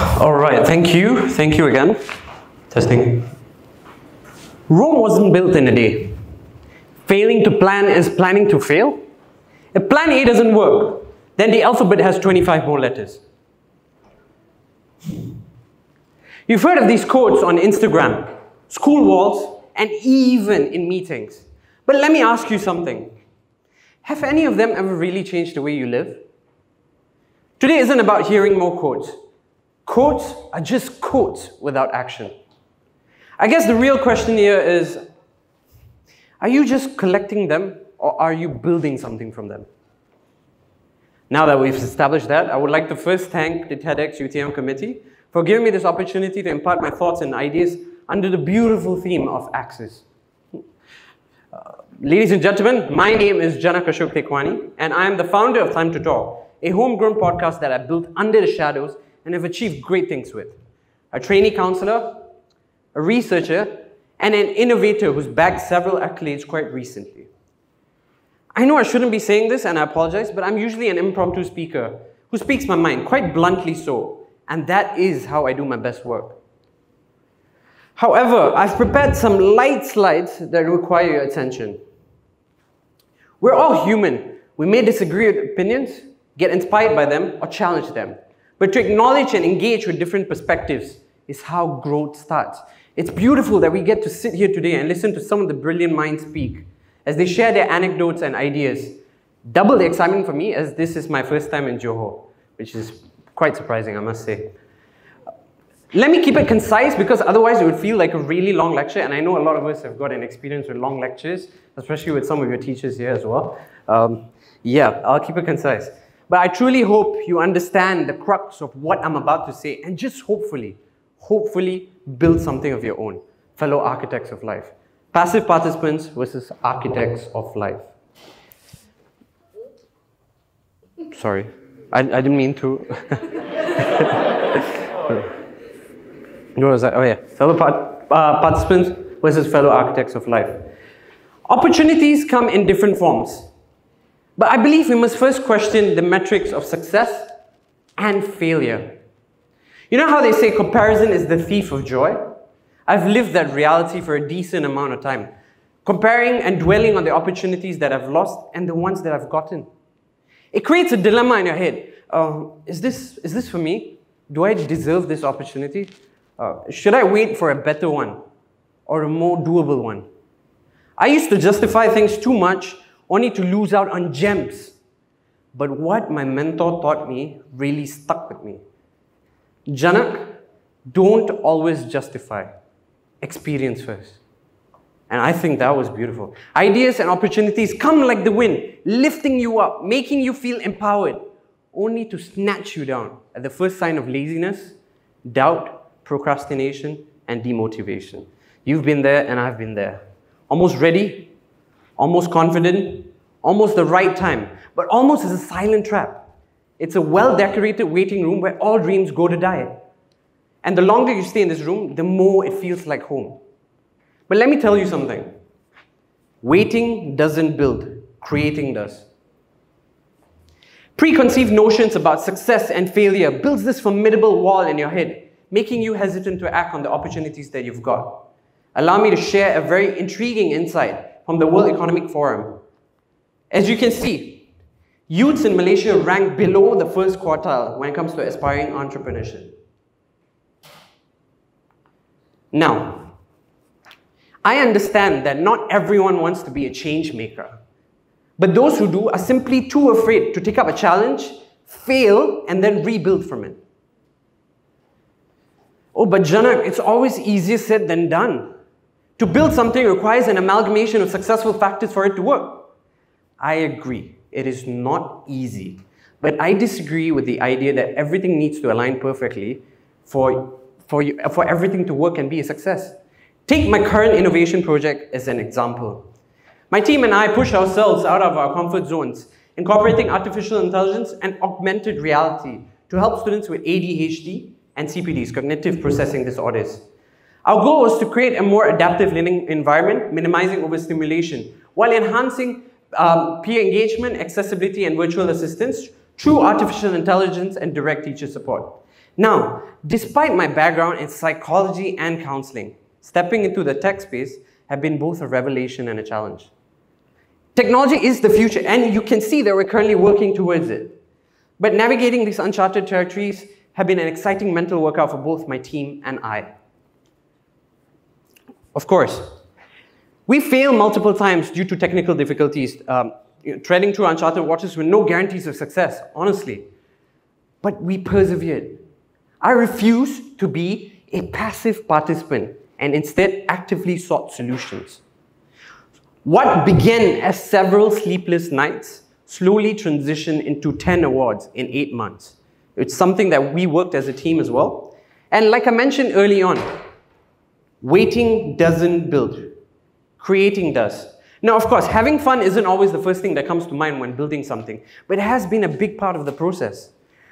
All right, thank you. Thank you again. Testing. Rome wasn't built in a day. Failing to plan is planning to fail. If plan A doesn't work, then the alphabet has 25 more letters. You've heard of these quotes on Instagram, school walls, and even in meetings. But let me ask you something. Have any of them ever really changed the way you live? Today isn't about hearing more quotes. Quotes are just quotes without action. I guess the real question here is, are you just collecting them or are you building something from them? Now that we've established that, I would like to first thank the TEDxUTM committee for giving me this opportunity to impart my thoughts and ideas under the beautiful theme of axis. Ladies and gentlemen, my name is Janak Ashok Teckwani, and I am the founder of Time to Talk, a homegrown podcast that I built under the shadows and have achieved great things with. A trainee counselor, a researcher, and an innovator who's bagged several accolades quite recently. I know I shouldn't be saying this, and I apologize, but I'm usually an impromptu speaker who speaks my mind, quite bluntly so, and that is how I do my best work. However, I've prepared some light slides that require your attention. We're all human. We may disagree with opinions, get inspired by them, or challenge them. But to acknowledge and engage with different perspectives is how growth starts. It's beautiful that we get to sit here today and listen to some of the brilliant minds speak as they share their anecdotes and ideas. Double the excitement for me, as this is my first time in Johor, which is quite surprising, I must say. Let me keep it concise, because otherwise it would feel like a really long lecture, and I know a lot of us have got an experience with long lectures, especially with some of your teachers here as well. Yeah, I'll keep it concise. But I truly hope you understand the crux of what I'm about to say, and just hopefully build something of your own, fellow architects of life. Passive participants versus architects of life. Sorry, I didn't mean to. What was that? Oh yeah, fellow participants versus fellow architects of life. Opportunities come in different forms. But I believe we must first question the metrics of success and failure. You know how they say comparison is the thief of joy? I've lived that reality for a decent amount of time, comparing and dwelling on the opportunities that I've lost and the ones that I've gotten. It creates a dilemma in your head. Is this for me? Do I deserve this opportunity? Should I wait for a better one or a more doable one? I used to justify things too much, only to lose out on gems. But what my mentor taught me really stuck with me. Janak, don't always justify. Experience first. And I think that was beautiful. Ideas and opportunities come like the wind, lifting you up, making you feel empowered, only to snatch you down at the first sign of laziness, doubt, procrastination, and demotivation. You've been there and I've been there. Almost ready, almost confident, almost the right time, but almost as a silent trap. It's a well-decorated waiting room where all dreams go to die. And the longer you stay in this room, the more it feels like home. But let me tell you something. Waiting doesn't build, creating does. Preconceived notions about success and failure builds this formidable wall in your head, making you hesitant to act on the opportunities that you've got. Allow me to share a very intriguing insight from the World Economic Forum. As you can see, youths in Malaysia rank below the first quartile when it comes to aspiring entrepreneurship. Now, I understand that not everyone wants to be a change maker, but those who do are simply too afraid to take up a challenge, fail, and then rebuild from it. Oh, but Janak, it's always easier said than done. To build something requires an amalgamation of successful factors for it to work. I agree, it is not easy. But I disagree with the idea that everything needs to align perfectly for everything to work and be a success. Take my current innovation project as an example. My team and I push ourselves out of our comfort zones, incorporating artificial intelligence and augmented reality to help students with ADHD and CPDs, cognitive processing disorders. Our goal was to create a more adaptive learning environment, minimizing overstimulation, while enhancing peer engagement, accessibility, and virtual assistance through artificial intelligence and direct teacher support. Now, despite my background in psychology and counseling, stepping into the tech space have been both a revelation and a challenge. Technology is the future, and you can see that we're currently working towards it. But navigating these uncharted territories have been an exciting mental workout for both my team and I. Of course, we fail multiple times due to technical difficulties, treading through uncharted waters with no guarantees of success, honestly. But we persevered. I refuse to be a passive participant and instead actively sought solutions. What began as several sleepless nights slowly transitioned into 10 awards in 8 months. It's something that we worked as a team as well. And like I mentioned early on, waiting doesn't build, creating does. Now, of course, having fun isn't always the first thing that comes to mind when building something, but it has been a big part of the process.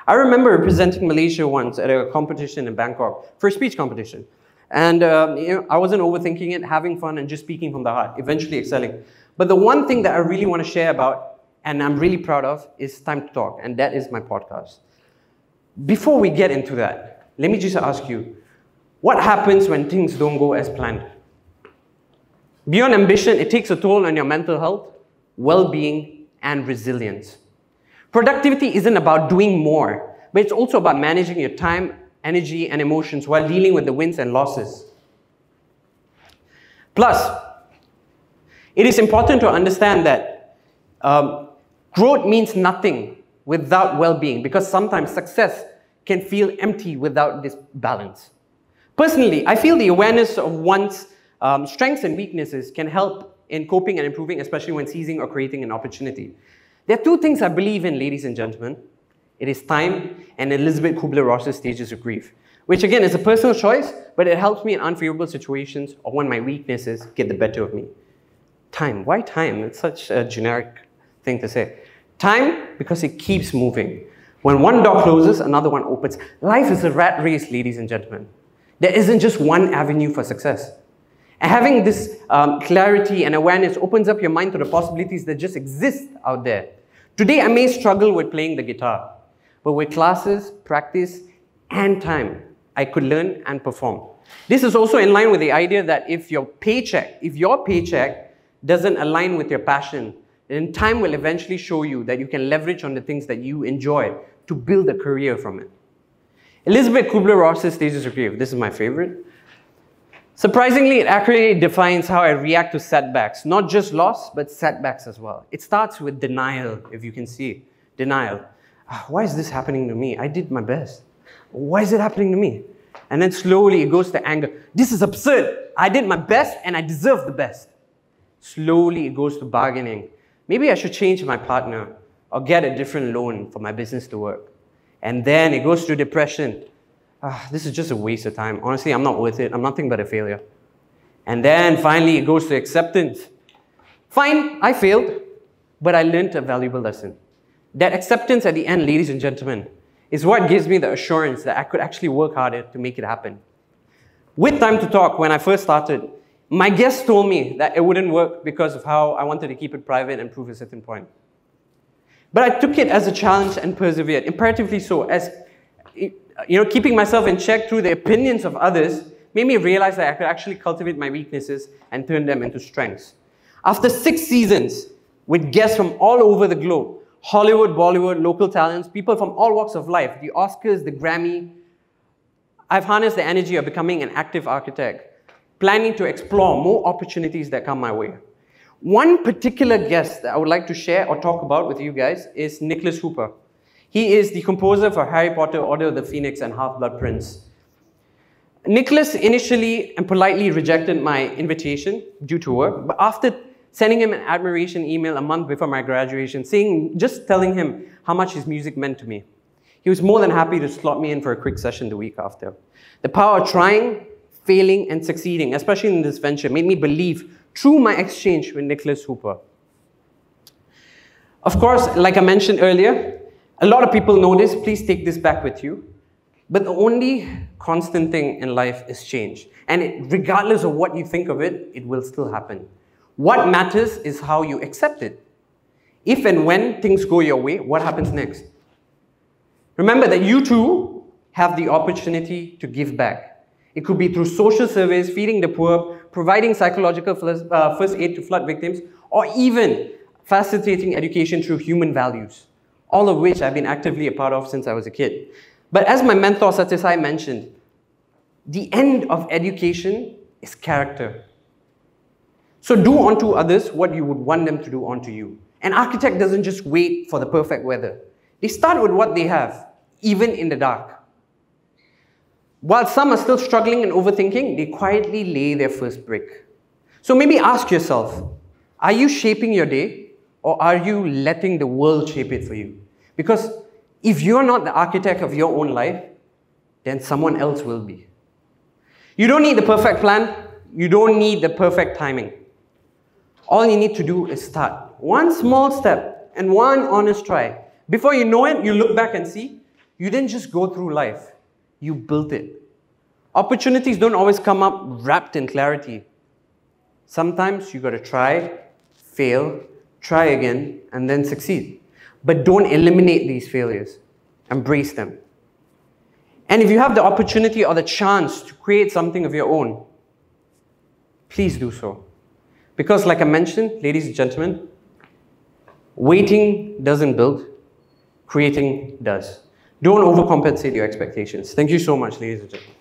I remember representing Malaysia once at a competition in Bangkok, for a speech competition. And I wasn't overthinking it, having fun and just speaking from the heart, eventually excelling. But the one thing that I really want to share about, and I'm really proud of, is Time to Talk, and that is my podcast. Before we get into that, let me just ask you, what happens when things don't go as planned? Beyond ambition, it takes a toll on your mental health, well-being, and resilience. Productivity isn't about doing more, but it's also about managing your time, energy, and emotions while dealing with the wins and losses. Plus, it is important to understand that growth means nothing without well-being, because sometimes success can feel empty without this balance. Personally, I feel the awareness of one's strengths and weaknesses can help in coping and improving, especially when seizing or creating an opportunity. There are two things I believe in, ladies and gentlemen. It is time and Elizabeth Kubler-Ross's stages of grief, which again is a personal choice, but it helps me in unfavorable situations or when my weaknesses get the better of me. Time. Why time? It's such a generic thing to say. Time, because it keeps moving. When one door closes, another one opens. Life is a rat race, ladies and gentlemen. There isn't just one avenue for success. And having this clarity and awareness opens up your mind to the possibilities that just exist out there. Today, I may struggle with playing the guitar, but with classes, practice, and time, I could learn and perform. This is also in line with the idea that if your paycheck doesn't align with your passion, then time will eventually show you that you can leverage on the things that you enjoy to build a career from it. Elizabeth Kubler-Ross's stages of grief, this is my favorite. Surprisingly, it accurately defines how I react to setbacks, not just loss, but setbacks as well. It starts with denial, if you can see. Denial. Why is this happening to me? I did my best. Why is it happening to me? And then slowly it goes to anger. This is absurd. I did my best and I deserve the best. Slowly it goes to bargaining. Maybe I should change my partner or get a different loan for my business to work. And then it goes to depression. This is just a waste of time. Honestly, I'm not worth it. I'm nothing but a failure. And then finally, it goes to acceptance. Fine, I failed, but I learned a valuable lesson. That acceptance at the end, ladies and gentlemen, is what gives me the assurance that I could actually work harder to make it happen. With Time to Talk, when I first started, my guests told me that it wouldn't work because of how I wanted to keep it private and prove a certain point. But I took it as a challenge and persevered, imperatively so, as keeping myself in check through the opinions of others made me realize that I could actually cultivate my weaknesses and turn them into strengths. After 6 seasons with guests from all over the globe, Hollywood, Bollywood, local talents, people from all walks of life, the Oscars, the Grammy, I've harnessed the energy of becoming an active architect, planning to explore more opportunities that come my way. One particular guest that I would like to share or talk about with you guys is Nicholas Hooper. He is the composer for Harry Potter, Order of the Phoenix, and Half-Blood Prince. Nicholas initially and politely rejected my invitation due to work, but after sending him an admiration email a month before my graduation, just telling him how much his music meant to me, he was more than happy to slot me in for a quick session the week after. The power of trying, failing, and succeeding, especially in this venture, made me believe through my exchange with Nicholas Hooper. Of course, like I mentioned earlier, a lot of people know this. Please take this back with you. But the only constant thing in life is change. And regardless of what you think of it, it will still happen. What matters is how you accept it. If and when things go your way, what happens next? Remember that you too have the opportunity to give back. It could be through social service, feeding the poor, providing psychological first aid to flood victims, or even facilitating education through human values, all of which I've been actively a part of since I was a kid. But as my mentor Satyasai mentioned, the end of education is character. So do unto others what you would want them to do unto you. An architect doesn't just wait for the perfect weather. They start with what they have, even in the dark. While some are still struggling and overthinking, they quietly lay their first brick. So maybe ask yourself, are you shaping your day, or are you letting the world shape it for you? Because if you're not the architect of your own life, then someone else will be. You don't need the perfect plan. You don't need the perfect timing. All you need to do is start. One small step and one honest try. Before you know it, you look back and see, you didn't just go through life. You built it. Opportunities don't always come up wrapped in clarity. Sometimes you got to try, fail, try again, and then succeed. But don't eliminate these failures. Embrace them. And if you have the opportunity or the chance to create something of your own, please do so. Because like I mentioned, ladies and gentlemen, waiting doesn't build, creating does. Don't overcompensate your expectations. Thank you so much, ladies and gentlemen.